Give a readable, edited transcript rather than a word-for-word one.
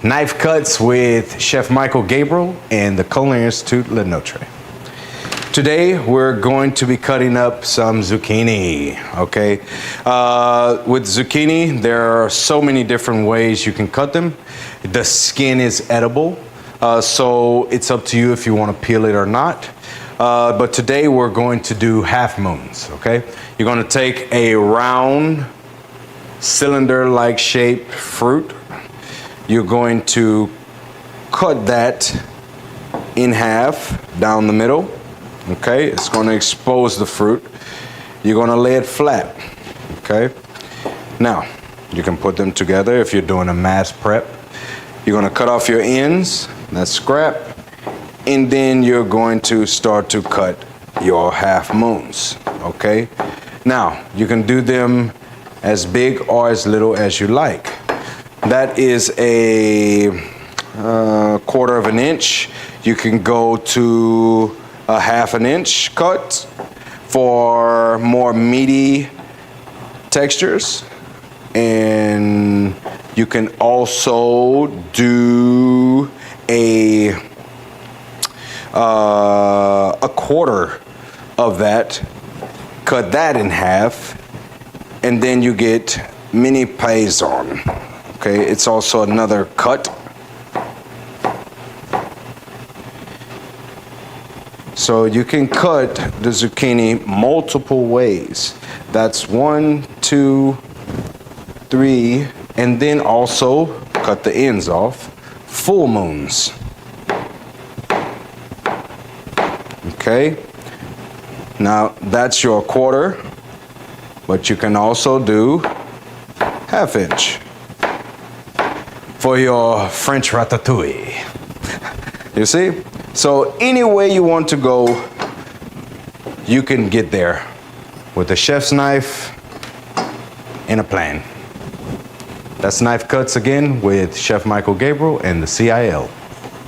Knife Cuts with Chef Michael Gabriel and the Culinary Institute Lenotre. Today we're going to be cutting up some zucchini, okay? With zucchini, there are so many different ways you can cut them. The skin is edible, so it's up to you if you want to peel it or not. But today we're going to do half moons, okay? You're going to take a round, cylinder-like shaped fruit. You're going to cut that in half down the middle. Okay, it's going to expose the fruit. You're going to lay it flat. Okay, now you can put them together if you're doing a mass prep. You're going to cut off your ends, that's scrap, and then you're going to start to cut your half moons. Okay, now you can do them as big or as little as you like. That is a 1/4 of an inch. You can go to a 1/2 inch cut for more meaty textures, and you can also do a 1/4 of that. Cut that in half, and then you get mini paysan. Okay, it's also another cut. So you can cut the zucchini multiple ways. That's 1, 2, 3, and then also cut the ends off. Full moons. Okay, now that's your 1/4, but you can also do 1/2 inch for your French ratatouille. You see? So any way you want to go, you can get there with a chef's knife and a plan. That's Knife Cuts again with Chef Michael Gabriel and the CIL.